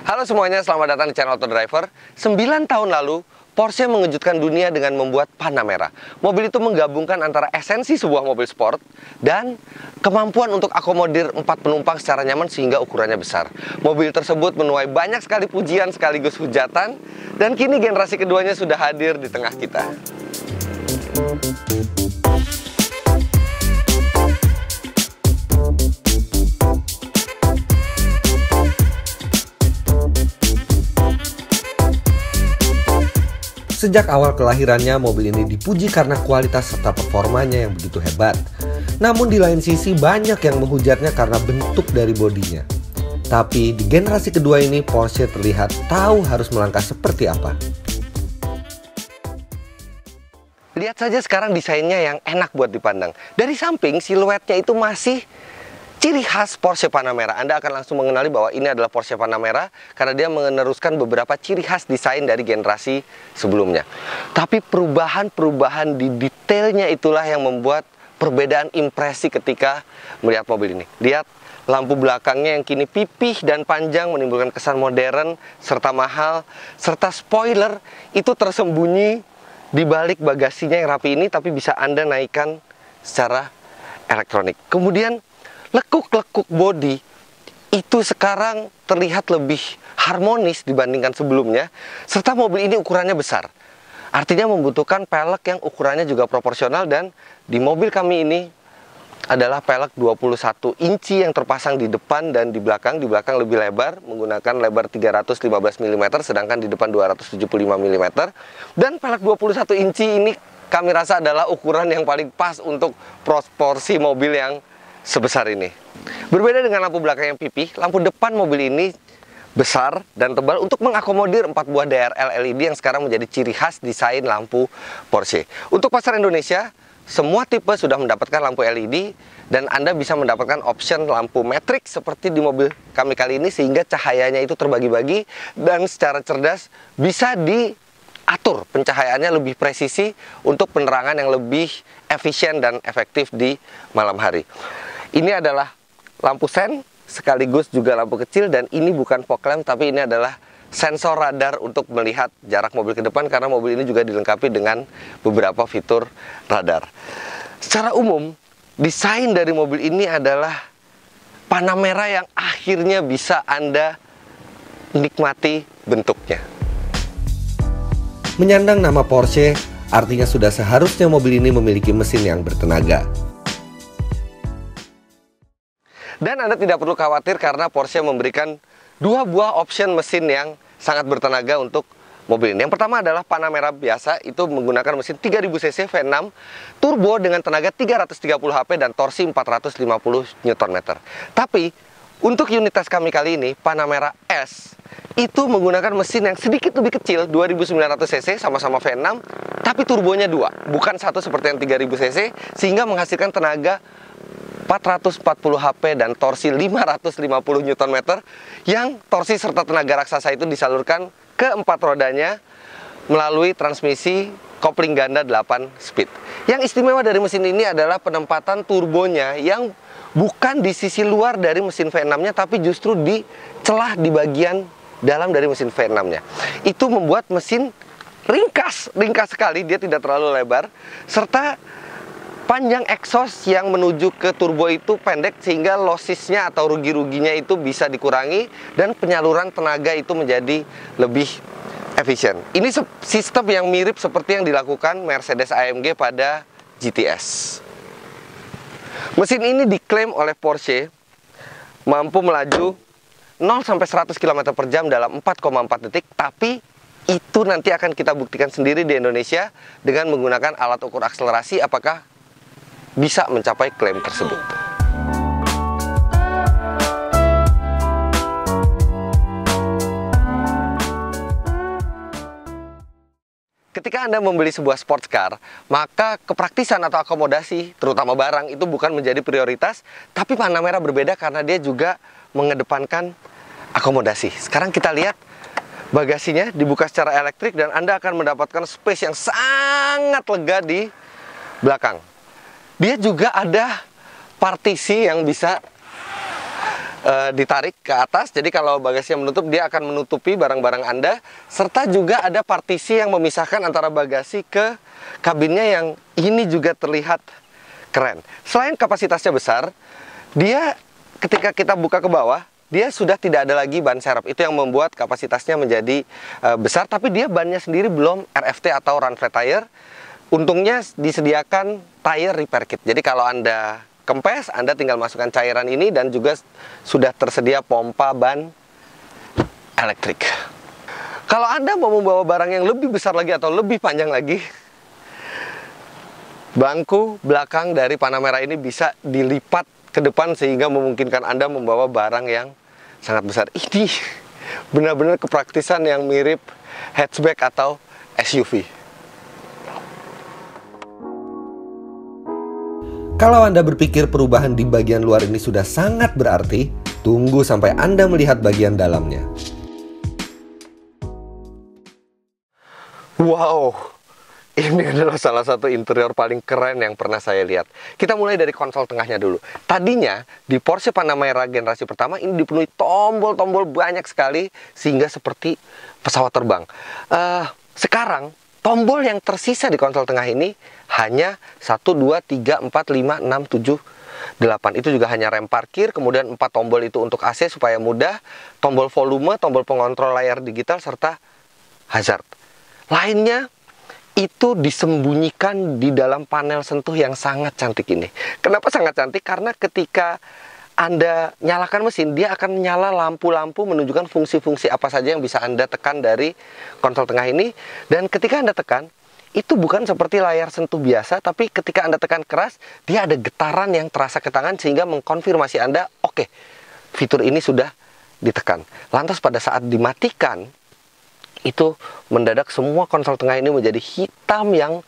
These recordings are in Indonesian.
Halo semuanya, selamat datang di channel Auto Driver. 9 tahun lalu, Porsche mengejutkan dunia dengan membuat Panamera. Mobil itu menggabungkan antara esensi sebuah mobil sport dan kemampuan untuk akomodir 4 penumpang secara nyaman sehingga ukurannya besar. Mobil tersebut menuai banyak sekali pujian sekaligus hujatan, dan kini generasi keduanya sudah hadir di tengah kita. Sejak awal kelahirannya, mobil ini dipuji karena kualitas serta performanya yang begitu hebat. Namun di lain sisi banyak yang menghujatnya karena bentuk dari bodinya. Tapi di generasi kedua ini Porsche terlihat tahu harus melangkah seperti apa. Lihat saja sekarang desainnya yang enak buat dipandang. Dari samping siluetnya itu masih ciri khas Porsche Panamera. Anda akan langsung mengenali bahwa ini adalah Porsche Panamera karena dia meneruskan beberapa ciri khas desain dari generasi sebelumnya. Tapi perubahan-perubahan di detailnya itulah yang membuat perbedaan impresi ketika melihat mobil ini. Lihat lampu belakangnya yang kini pipih dan panjang menimbulkan kesan modern serta mahal, serta spoiler itu tersembunyi di balik bagasinya yang rapi ini, tapi bisa Anda naikkan secara elektronik. Kemudian lekuk-lekuk bodi itu sekarang terlihat lebih harmonis dibandingkan sebelumnya, serta mobil ini ukurannya besar. Artinya membutuhkan pelek yang ukurannya juga proporsional, dan di mobil kami ini adalah pelek 21 inci yang terpasang di depan dan di belakang. Di belakang lebih lebar, menggunakan lebar 315 mm, sedangkan di depan 275 mm. Dan pelek 21 inci ini kami rasa adalah ukuran yang paling pas untuk proporsi mobil yang sebesar ini. Berbeda dengan lampu belakang yang pipih, lampu depan mobil ini besar dan tebal untuk mengakomodir 4 buah DRL LED yang sekarang menjadi ciri khas desain lampu Porsche. Untuk pasar Indonesia, semua tipe sudah mendapatkan lampu LED, dan Anda bisa mendapatkan option lampu matrix seperti di mobil kami kali ini, sehingga cahayanya itu terbagi-bagi dan secara cerdas bisa diatur pencahayaannya lebih presisi untuk penerangan yang lebih efisien dan efektif di malam hari. Ini adalah lampu sen sekaligus juga lampu kecil, dan ini bukan fog lamp tapi ini adalah sensor radar untuk melihat jarak mobil ke depan, karena mobil ini juga dilengkapi dengan beberapa fitur radar. Secara umum, desain dari mobil ini adalah Panamera yang akhirnya bisa Anda nikmati bentuknya. Menyandang nama Porsche, artinya sudah seharusnya mobil ini memiliki mesin yang bertenaga. Dan Anda tidak perlu khawatir karena Porsche memberikan 2 buah option mesin yang sangat bertenaga untuk mobil ini. Yang pertama adalah Panamera biasa, itu menggunakan mesin 3000 cc V6 turbo dengan tenaga 330 HP dan torsi 450 Nm. Tapi untuk unit tes kami kali ini, Panamera S itu menggunakan mesin yang sedikit lebih kecil, 2900 cc, sama-sama V6, tapi turbonya 2, bukan satu seperti yang 3000 cc, sehingga menghasilkan tenaga 440 HP dan torsi 550 Nm, yang torsi serta tenaga raksasa itu disalurkan ke 4 rodanya melalui transmisi kopling ganda 8 speed. Yang istimewa dari mesin ini adalah penempatan turbonya yang bukan di sisi luar dari mesin V6-nya, tapi justru di celah di bagian dalam dari mesin V6-nya. Itu membuat mesin ringkas sekali, dia tidak terlalu lebar, serta panjang exhaust yang menuju ke turbo itu pendek, sehingga lossesnya atau rugi-ruginya itu bisa dikurangi dan penyaluran tenaga itu menjadi lebih efisien. Ini sistem yang mirip seperti yang dilakukan Mercedes AMG pada GTS. Mesin ini diklaim oleh Porsche mampu melaju 0-100 km/jam dalam 4,4 detik, tapi itu nanti akan kita buktikan sendiri di Indonesia dengan menggunakan alat ukur akselerasi apakah bisa mencapai klaim tersebut. Ketika Anda membeli sebuah sports car, maka kepraktisan atau akomodasi, terutama barang, itu bukan menjadi prioritas, tapi Panamera berbeda karena dia juga mengedepankan akomodasi. Sekarang kita lihat bagasinya dibuka secara elektrik, dan Anda akan mendapatkan space yang sangat lega di belakang. Dia juga ada partisi yang bisa ditarik ke atas. Jadi kalau bagasinya menutup, dia akan menutupi barang-barang Anda. Serta juga ada partisi yang memisahkan antara bagasi ke kabinnya, yang ini juga terlihat keren. Selain kapasitasnya besar, dia ketika kita buka ke bawah, dia sudah tidak ada lagi ban serep. Itu yang membuat kapasitasnya menjadi besar. Tapi dia bannya sendiri belum RFT atau run flat tire. Untungnya disediakan tire repair kit. Jadi kalau Anda kempes, Anda tinggal masukkan cairan ini, dan juga sudah tersedia pompa ban elektrik. Kalau Anda mau membawa barang yang lebih besar lagi atau lebih panjang lagi, bangku belakang dari Panamera ini bisa dilipat ke depan sehingga memungkinkan Anda membawa barang yang sangat besar. Ini benar-benar kepraktisan yang mirip hatchback atau SUV. Kalau Anda berpikir perubahan di bagian luar ini sudah sangat berarti, tunggu sampai Anda melihat bagian dalamnya. Wow, ini adalah salah satu interior paling keren yang pernah saya lihat. Kita mulai dari konsol tengahnya dulu. Tadinya di Porsche Panamera generasi pertama ini dipenuhi tombol-tombol banyak sekali sehingga seperti pesawat terbang. Sekarang tombol yang tersisa di konsol tengah ini hanya 1, 2, 3, 4, 5, 6, 7, 8. Itu juga hanya rem parkir, kemudian 4 tombol itu untuk AC supaya mudah, tombol volume, tombol pengontrol layar digital, serta hazard. Lainnya itu disembunyikan di dalam panel sentuh yang sangat cantik ini. Kenapa sangat cantik? Karena ketika Anda nyalakan mesin, dia akan menyala lampu-lampu menunjukkan fungsi-fungsi apa saja yang bisa Anda tekan dari konsol tengah ini. Dan ketika Anda tekan, itu bukan seperti layar sentuh biasa, tapi ketika Anda tekan keras, dia ada getaran yang terasa ke tangan sehingga mengkonfirmasi Anda, oke, fitur ini sudah ditekan. Lantas pada saat dimatikan, itu mendadak semua konsol tengah ini menjadi hitam yang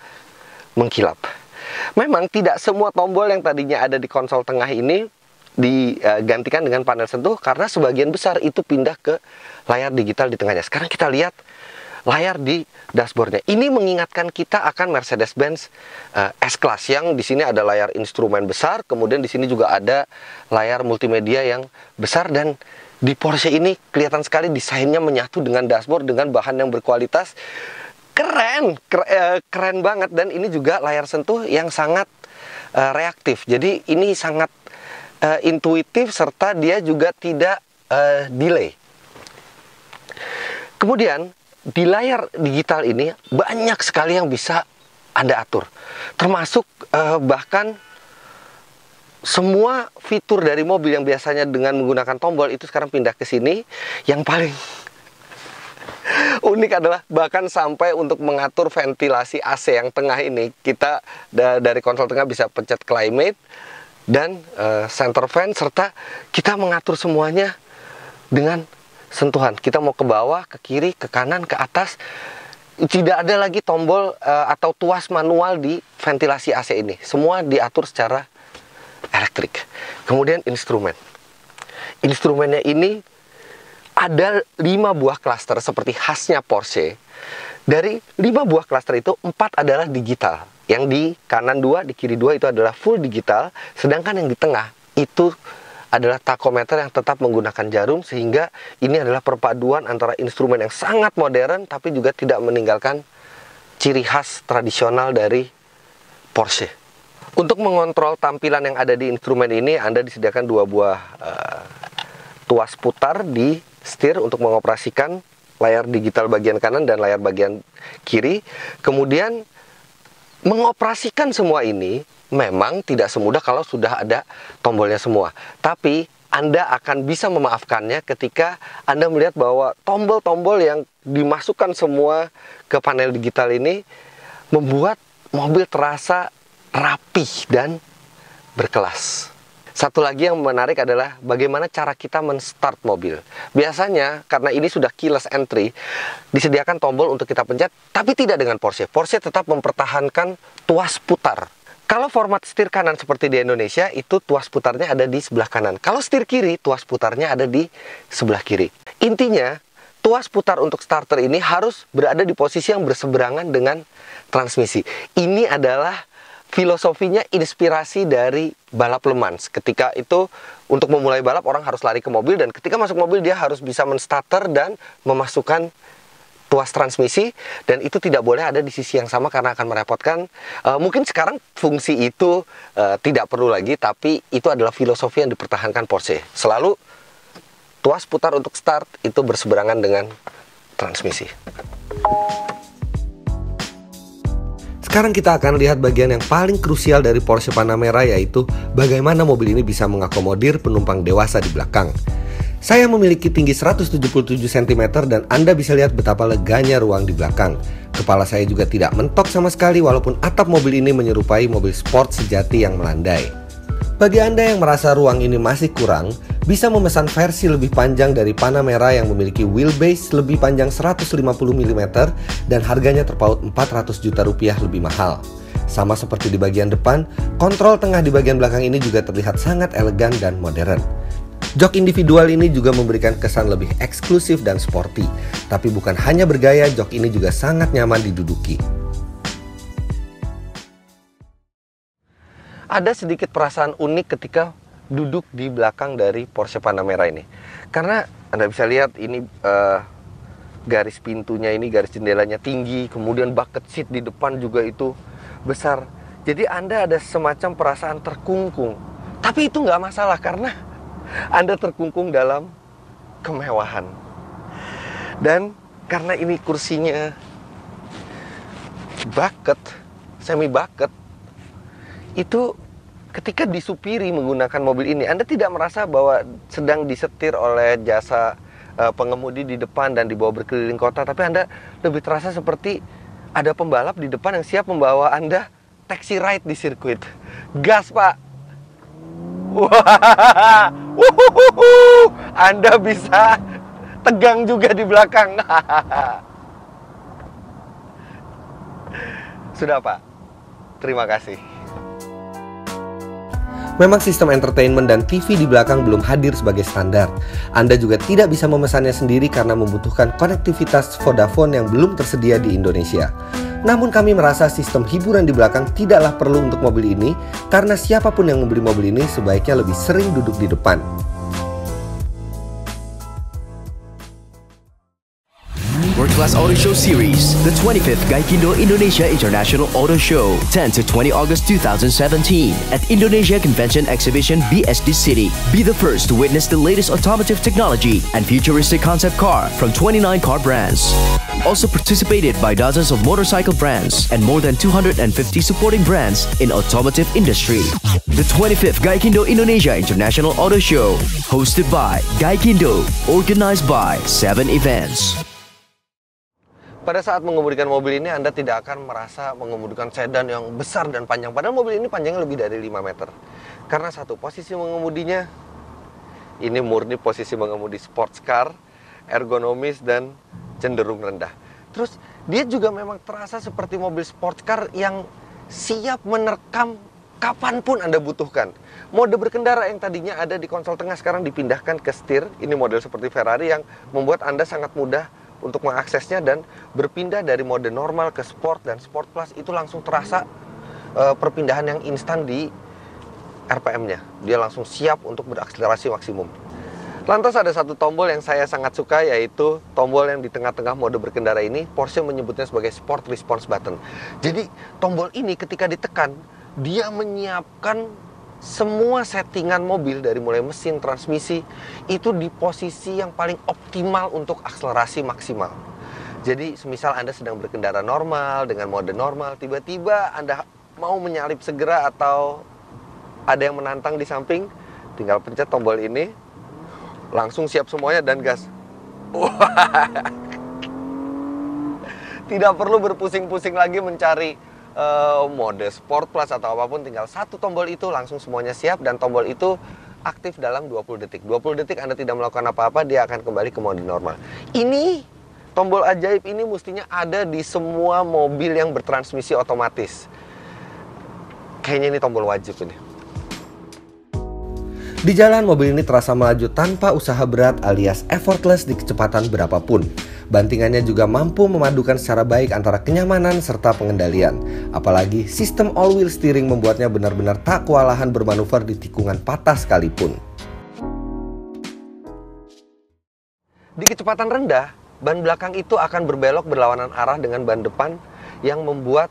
mengkilap. Memang tidak semua tombol yang tadinya ada di konsol tengah ini digantikan dengan panel sentuh, karena sebagian besar itu pindah ke layar digital di tengahnya. Sekarang kita lihat layar di dashboardnya. Ini mengingatkan kita akan Mercedes-Benz S-Class yang di sini ada layar instrumen besar, kemudian di sini juga ada layar multimedia yang besar, dan di Porsche ini kelihatan sekali desainnya menyatu dengan dashboard dengan bahan yang berkualitas. Keren banget. Dan ini juga layar sentuh yang sangat reaktif. Jadi ini sangat intuitif, serta dia juga tidak delay. Kemudian di layar digital ini banyak sekali yang bisa Anda atur, termasuk bahkan semua fitur dari mobil yang biasanya dengan menggunakan tombol itu sekarang pindah ke sini. Yang paling unik adalah bahkan sampai untuk mengatur ventilasi AC yang tengah ini, kita dari konsol tengah bisa pencet climate dan center fan, serta kita mengatur semuanya dengan sentuhan. Kita mau ke bawah, ke kiri, ke kanan, ke atas. Tidak ada lagi tombol atau tuas manual di ventilasi AC ini. Semua diatur secara elektrik. Kemudian instrumen. Instrumennya ini ada 5 buah klaster seperti khasnya Porsche. Dari 5 buah klaster itu 4 adalah digital. Yang di kanan 2, di kiri 2 itu adalah full digital. Sedangkan yang di tengah itu adalah tachometer yang tetap menggunakan jarum, sehingga ini adalah perpaduan antara instrumen yang sangat modern tapi juga tidak meninggalkan ciri khas tradisional dari Porsche. Untuk mengontrol tampilan yang ada di instrumen ini, Anda disediakan 2 buah tuas putar di setir untuk mengoperasikan layar digital bagian kanan dan layar bagian kiri. Kemudian mengoperasikan semua ini memang tidak semudah kalau sudah ada tombolnya semua. Tapi Anda akan bisa memaafkannya ketika Anda melihat bahwa tombol-tombol yang dimasukkan semua ke panel digital ini membuat mobil terasa rapih dan berkelas. Satu lagi yang menarik adalah bagaimana cara kita men-start mobil. Biasanya karena ini sudah keyless entry, disediakan tombol untuk kita pencet, tapi tidak dengan Porsche. Porsche tetap mempertahankan tuas putar. Kalau format setir kanan seperti di Indonesia, itu tuas putarnya ada di sebelah kanan. Kalau setir kiri, tuas putarnya ada di sebelah kiri. Intinya, tuas putar untuk starter ini harus berada di posisi yang berseberangan dengan transmisi. Ini adalah filosofinya inspirasi dari balap Le Mans. Ketika itu untuk memulai balap orang harus lari ke mobil, dan ketika masuk mobil dia harus bisa men-starter dan memasukkan tuas transmisi, dan itu tidak boleh ada di sisi yang sama karena akan merepotkan. Mungkin sekarang fungsi itu tidak perlu lagi, tapi itu adalah filosofi yang dipertahankan Porsche. Selalu tuas putar untuk start itu berseberangan dengan transmisi. Sekarang kita akan lihat bagian yang paling krusial dari Porsche Panamera, yaitu bagaimana mobil ini bisa mengakomodir penumpang dewasa di belakang. Saya memiliki tinggi 177 cm dan Anda bisa lihat betapa leganya ruang di belakang. Kepala saya juga tidak mentok sama sekali walaupun atap mobil ini menyerupai mobil sport sejati yang melandai. Bagi Anda yang merasa ruang ini masih kurang, bisa memesan versi lebih panjang dari Panamera yang memiliki wheelbase lebih panjang 150 mm dan harganya terpaut 400 juta rupiah lebih mahal. Sama seperti di bagian depan, kontrol tengah di bagian belakang ini juga terlihat sangat elegan dan modern. Jok individual ini juga memberikan kesan lebih eksklusif dan sporty. Tapi bukan hanya bergaya, jok ini juga sangat nyaman diduduki. Ada sedikit perasaan unik ketika duduk di belakang dari Porsche Panamera ini. Karena Anda bisa lihat ini garis pintunya ini, garis jendelanya tinggi. Kemudian bucket seat di depan juga itu besar. Jadi Anda ada semacam perasaan terkungkung. Tapi itu nggak masalah karena Anda terkungkung dalam kemewahan. Dan karena ini kursinya bucket, semi bucket, itu ketika disupiri menggunakan mobil ini, Anda tidak merasa bahwa sedang disetir oleh jasa pengemudi di depan dan dibawa berkeliling kota, tapi Anda lebih terasa seperti ada pembalap di depan yang siap membawa Anda taxi ride di sirkuit. Gas, Pak! Wah, Anda bisa tegang juga di belakang. Sudah, Pak. Terima kasih. Memang sistem entertainment dan TV di belakang belum hadir sebagai standar. Anda juga tidak bisa memesannya sendiri karena membutuhkan konektivitas Vodafone yang belum tersedia di Indonesia. Namun kami merasa sistem hiburan di belakang tidaklah perlu untuk mobil ini, karena siapapun yang membeli mobil ini sebaiknya lebih sering duduk di depan. World Class Auto Show Series, the 25th Gaikindo Indonesia International Auto Show, 10 to 20 August 2017 at Indonesia Convention Exhibition BSD City. Be the first to witness the latest automotive technology and futuristic concept car from 29 car brands. Also participated by dozens of motorcycle brands and more than 250 supporting brands in automotive industry. The 25th Gaikindo Indonesia International Auto Show, hosted by Gaikindo, organized by 7 Events. Pada saat mengemudikan mobil ini, Anda tidak akan merasa mengemudikan sedan yang besar dan panjang. Padahal mobil ini panjangnya lebih dari 5 meter. Karena satu, posisi mengemudinya, ini murni posisi mengemudi sports car, ergonomis dan cenderung rendah. Terus, dia juga memang terasa seperti mobil sports car yang siap menerkam kapanpun Anda butuhkan. Mode berkendara yang tadinya ada di konsol tengah sekarang dipindahkan ke setir. Ini model seperti Ferrari yang membuat Anda sangat mudah untuk mengaksesnya, dan berpindah dari mode normal ke sport dan sport plus itu langsung terasa perpindahan yang instan di RPM-nya. Dia langsung siap untuk berakselerasi maksimum. Lantas ada satu tombol yang saya sangat suka, yaitu tombol yang di tengah-tengah mode berkendara ini. Porsche menyebutnya sebagai Sport Response Button. Jadi tombol ini ketika ditekan, dia menyiapkan semua settingan mobil dari mulai mesin, transmisi, itu di posisi yang paling optimal untuk akselerasi maksimal. Jadi semisal Anda sedang berkendara normal, dengan mode normal, tiba-tiba Anda mau menyalip segera atau ada yang menantang di samping, tinggal pencet tombol ini, langsung siap semuanya dan gas. Tidak perlu berpusing-pusing lagi mencari mode sport plus atau apapun, tinggal satu tombol itu langsung semuanya siap, dan tombol itu aktif dalam 20 detik. 20 detik Anda tidak melakukan apa-apa, dia akan kembali ke mode normal. Ini tombol ajaib ini mestinya ada di semua mobil yang bertransmisi otomatis. Kayaknya ini tombol wajib ini. Di jalan, mobil ini terasa melaju tanpa usaha berat alias effortless di kecepatan berapapun. Bantingannya juga mampu memadukan secara baik antara kenyamanan serta pengendalian. Apalagi sistem all-wheel steering membuatnya benar-benar tak kewalahan bermanuver di tikungan patah sekalipun. Di kecepatan rendah, ban belakang itu akan berbelok berlawanan arah dengan ban depan yang membuat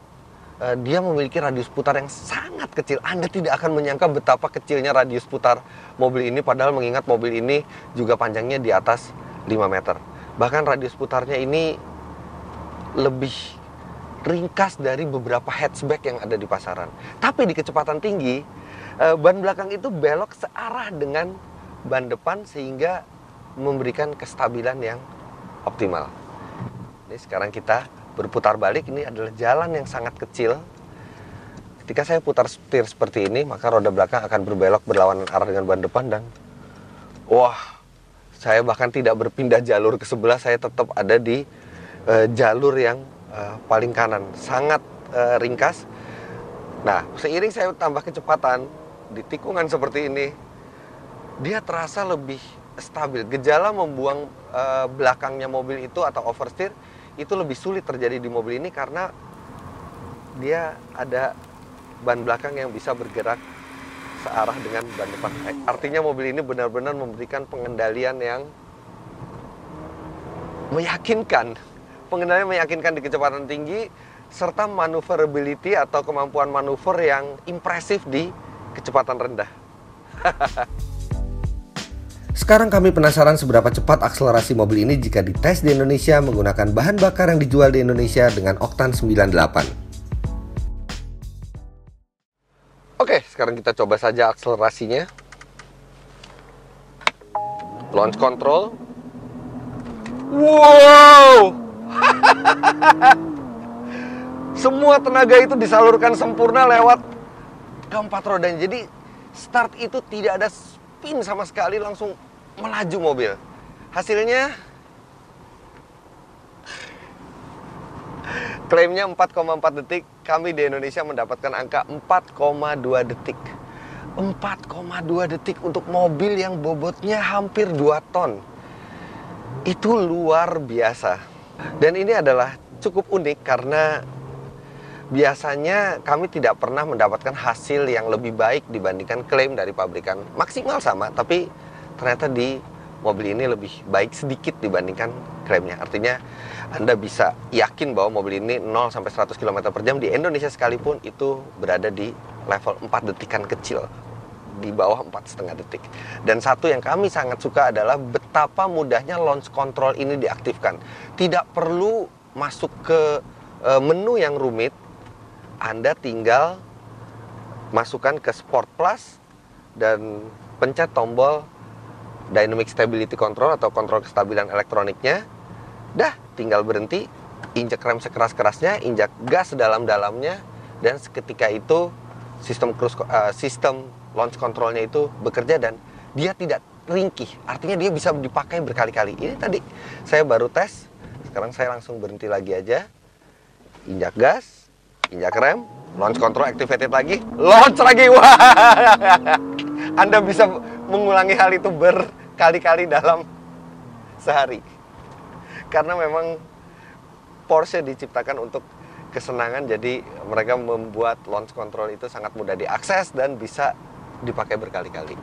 dia memiliki radius putar yang sangat kecil. Anda tidak akan menyangka betapa kecilnya radius putar mobil ini, padahal mengingat mobil ini juga panjangnya di atas 5 meter. Bahkan radius putarnya ini lebih ringkas dari beberapa hatchback yang ada di pasaran. Tapi di kecepatan tinggi, ban belakang itu belok searah dengan ban depan sehingga memberikan kestabilan yang optimal. Ini sekarang kita berputar balik. Ini adalah jalan yang sangat kecil. Ketika saya putar setir seperti ini, maka roda belakang akan berbelok berlawanan arah dengan ban depan dan wah, saya bahkan tidak berpindah jalur ke sebelah, saya tetap ada di jalur yang paling kanan, sangat ringkas. Nah, seiring saya tambah kecepatan di tikungan seperti ini, dia terasa lebih stabil. Gejala membuang belakangnya mobil itu atau oversteer itu lebih sulit terjadi di mobil ini karena dia ada ban belakang yang bisa bergerak searah dengan ban depan. Artinya mobil ini benar-benar memberikan pengendalian yang meyakinkan. Pengendalian meyakinkan di kecepatan tinggi serta maneuverability atau kemampuan manuver yang impresif di kecepatan rendah. Sekarang kami penasaran seberapa cepat akselerasi mobil ini jika dites di Indonesia menggunakan bahan bakar yang dijual di Indonesia dengan oktan 98. Oke, sekarang kita coba saja akselerasinya. Launch control. Wow! Semua tenaga itu disalurkan sempurna lewat keempat rodanya. Jadi start itu tidak ada spin sama sekali, langsung melaju mobil. Hasilnya klaimnya 4,4 detik, kami di Indonesia mendapatkan angka 4,2 detik. 4,2 detik untuk mobil yang bobotnya hampir 2 ton. Itu luar biasa. Dan ini adalah cukup unik karena biasanya kami tidak pernah mendapatkan hasil yang lebih baik dibandingkan klaim dari pabrikan. Maksimal sama, tapi ternyata di mobil ini lebih baik sedikit dibandingkan klaimnya. Artinya Anda bisa yakin bahwa mobil ini 0-100 km per jam di Indonesia sekalipun itu berada di level 4 detikan kecil, di bawah 4,5 detik. Dan satu yang kami sangat suka adalah betapa mudahnya launch control ini diaktifkan. Tidak perlu masuk ke menu yang rumit. Anda tinggal masukkan ke Sport Plus dan pencet tombol Dynamic Stability Control atau kontrol kestabilan elektroniknya. Dah, tinggal berhenti, injak rem sekeras-kerasnya, injak gas sedalam-dalamnya, dan seketika itu sistem launch controlnya itu bekerja dan dia tidak ringkih. Artinya dia bisa dipakai berkali-kali. Ini tadi saya baru tes, sekarang saya langsung berhenti lagi aja, injak gas, injak rem, launch control activated lagi, launch lagi. Wah, Anda bisa mengulangi hal itu berkali-kali dalam sehari. Karena memang Porsche diciptakan untuk kesenangan, jadi mereka membuat launch control itu sangat mudah diakses dan bisa dipakai berkali-kali.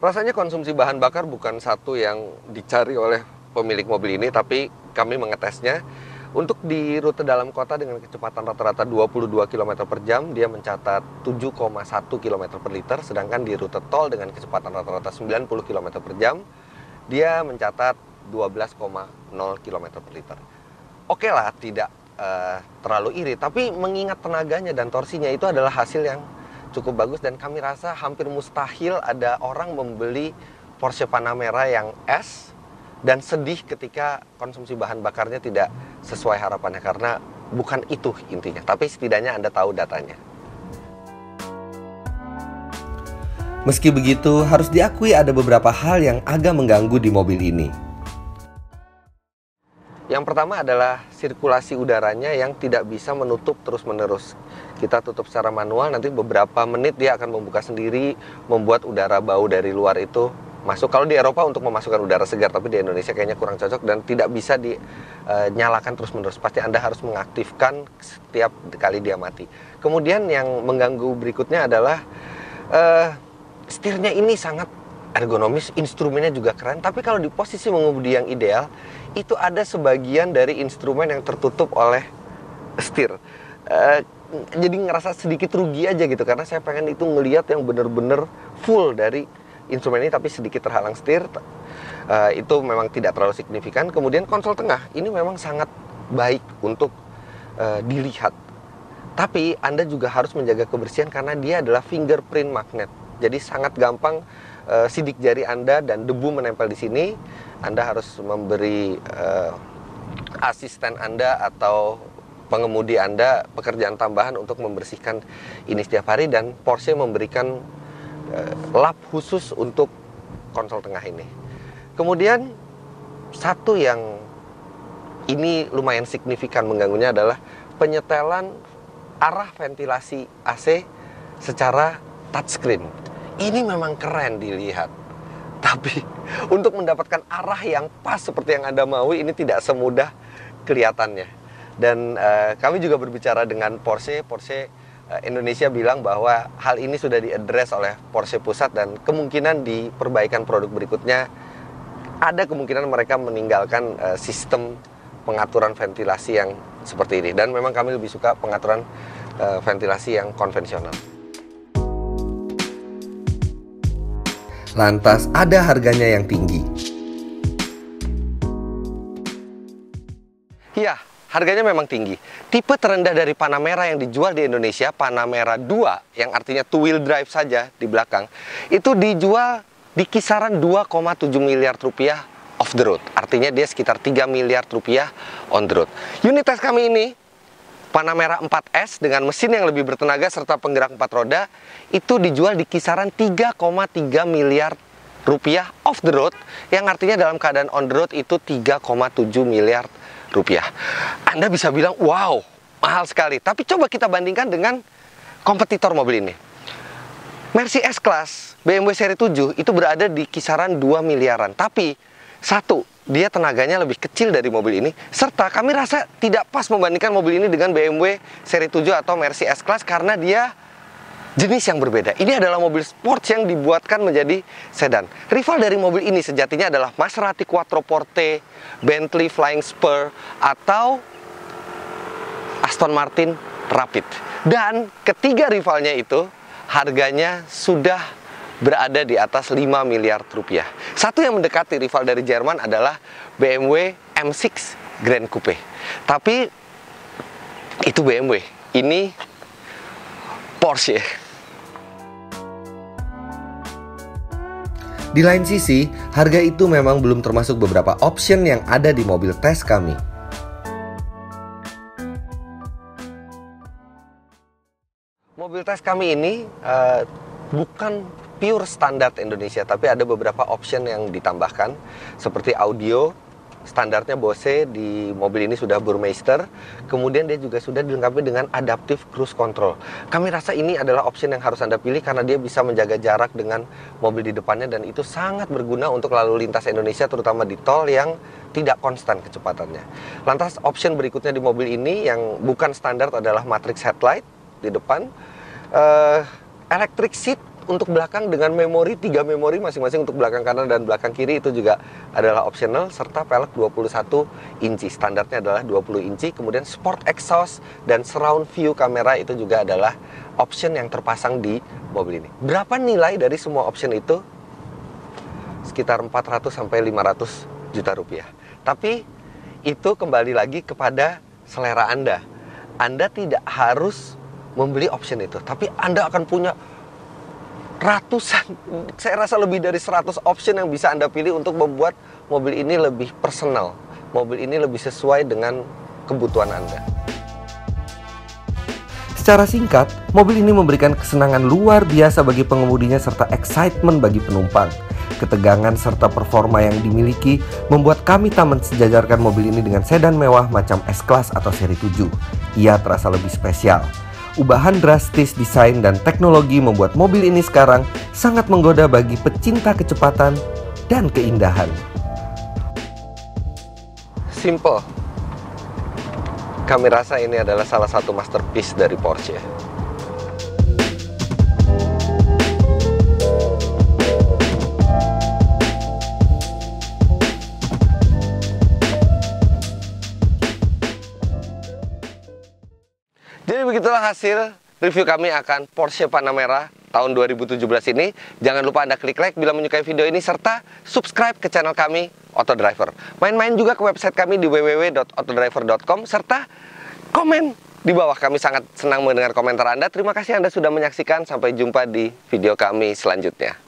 Rasanya konsumsi bahan bakar bukan satu yang dicari oleh pemilik mobil ini, tapi kami mengetesnya. Untuk di rute dalam kota dengan kecepatan rata-rata 22 km per jam, dia mencatat 7,1 km per liter. Sedangkan di rute tol dengan kecepatan rata-rata 90 km per jam, dia mencatat 12,0 km per liter. Oke lah, tidak terlalu iri, tapi mengingat tenaganya dan torsinya itu adalah hasil yang cukup bagus. Dan kami rasa hampir mustahil ada orang membeli Porsche Panamera yang S dan sedih ketika konsumsi bahan bakarnya tidak sesuai harapannya, karena bukan itu intinya, tapi setidaknya Anda tahu datanya. Meski begitu, harus diakui ada beberapa hal yang agak mengganggu di mobil ini. Yang pertama adalah sirkulasi udaranya yang tidak bisa menutup terus-menerus. Kita tutup secara manual, nanti beberapa menit dia akan membuka sendiri, membuat udara bau dari luar itu masuk. Kalau di Eropa untuk memasukkan udara segar, tapi di Indonesia kayaknya kurang cocok dan tidak bisa dinyalakan terus-menerus. Pasti Anda harus mengaktifkan setiap kali dia mati. Kemudian yang mengganggu berikutnya adalah setirnya ini sangat ergonomis, instrumennya juga keren. Tapi kalau di posisi mengemudi yang ideal, itu ada sebagian dari instrumen yang tertutup oleh setir. Jadi ngerasa sedikit rugi aja gitu, karena saya pengen itu ngelihat yang bener-bener full dari instrumen ini, tapi sedikit terhalang setir. Itu memang tidak terlalu signifikan. Kemudian konsol tengah ini memang sangat baik untuk dilihat. Tapi Anda juga harus menjaga kebersihan karena dia adalah fingerprint magnet. Jadi sangat gampang sidik jari Anda dan debu menempel di sini. Anda harus memberi asisten Anda atau pengemudi Anda pekerjaan tambahan untuk membersihkan ini setiap hari, dan Porsche memberikan lap khusus untuk konsol tengah ini. Kemudian satu yang ini lumayan signifikan mengganggunya adalah penyetelan arah ventilasi AC secara touchscreen. Ini memang keren dilihat, tapi untuk mendapatkan arah yang pas seperti yang Anda mau, ini tidak semudah kelihatannya. Dan kami juga berbicara dengan Porsche Indonesia bilang bahwa hal ini sudah diadres oleh Porsche Pusat, dan kemungkinan di perbaikan produk berikutnya ada kemungkinan mereka meninggalkan sistem pengaturan ventilasi yang seperti ini. Dan memang kami lebih suka pengaturan ventilasi yang konvensional. Lantas ada harganya yang tinggi. Iya, harganya memang tinggi. Tipe terendah dari Panamera yang dijual di Indonesia, Panamera 2, yang artinya two wheel drive saja di belakang, itu dijual di kisaran 2,7 miliar rupiah off the road. Artinya dia sekitar 3 miliar rupiah on the road. Unit tes kami ini, Panamera 4S dengan mesin yang lebih bertenaga serta penggerak 4 roda, itu dijual di kisaran 3,3 miliar rupiah off the road, yang artinya dalam keadaan on the road itu 3,7 miliar rupiah. Anda bisa bilang, wow, mahal sekali. Tapi coba kita bandingkan dengan kompetitor mobil ini. Mercy S-Class BMW seri 7 itu berada di kisaran 2 miliaran. Tapi, satu, dia tenaganya lebih kecil dari mobil ini. Serta kami rasa tidak pas membandingkan mobil ini dengan BMW seri 7 atau Mercy S-Class karena dia jenis yang berbeda. Ini adalah mobil sport yang dibuatkan menjadi sedan. Rival dari mobil ini sejatinya adalah Maserati Quattroporte, Bentley Flying Spur, atau Aston Martin Rapid. Dan ketiga rivalnya itu harganya sudah berada di atas 5 miliar rupiah. Satu yang mendekati rival dari Jerman adalah BMW M6 Grand Coupe. Tapi itu BMW, ini Porsche. Di lain sisi, harga itu memang belum termasuk beberapa option yang ada di mobil tes kami. Mobil tes kami ini bukan pure standar Indonesia, tapi ada beberapa option yang ditambahkan, seperti audio. Standarnya Bose di mobil ini sudah Burmeister. Kemudian dia juga sudah dilengkapi dengan Adaptive Cruise Control. Kami rasa ini adalah option yang harus Anda pilih karena dia bisa menjaga jarak dengan mobil di depannya, dan itu sangat berguna untuk lalu lintas Indonesia, terutama di tol yang tidak konstan kecepatannya. Lantas option berikutnya di mobil ini yang bukan standar adalah matrix headlight di depan, electric seat untuk belakang dengan memori, 3 memori masing-masing untuk belakang kanan dan belakang kiri, itu juga adalah optional, serta pelek 21 inci. Standarnya adalah 20 inci. Kemudian sport exhaust dan surround view kamera itu juga adalah option yang terpasang di mobil ini. Berapa nilai dari semua option itu? Sekitar 400 sampai 500 juta rupiah. Tapi itu kembali lagi kepada selera Anda. Anda tidak harus membeli option itu, tapi Anda akan punya ratusan, saya rasa lebih dari 100 option yang bisa Anda pilih untuk membuat mobil ini lebih personal, mobil ini lebih sesuai dengan kebutuhan Anda. Secara singkat, mobil ini memberikan kesenangan luar biasa bagi pengemudinya serta excitement bagi penumpang. Ketegangan serta performa yang dimiliki membuat kami tak mensejajarkan mobil ini dengan sedan mewah macam S-Class atau seri 7. Ia terasa lebih spesial. Ubahan drastis desain dan teknologi membuat mobil ini sekarang sangat menggoda bagi pecinta kecepatan dan keindahan. Simple. Kami rasa ini adalah salah satu masterpiece dari Porsche. begitulah hasil review kami akan Porsche Panamera tahun 2017 ini. Jangan lupa Anda klik like bila menyukai video ini, serta subscribe ke channel kami, Autodriver. Main-main juga ke website kami di www.autodriver.com, serta komen di bawah. Kami sangat senang mendengar komentar Anda. Terima kasih Anda sudah menyaksikan. Sampai jumpa di video kami selanjutnya.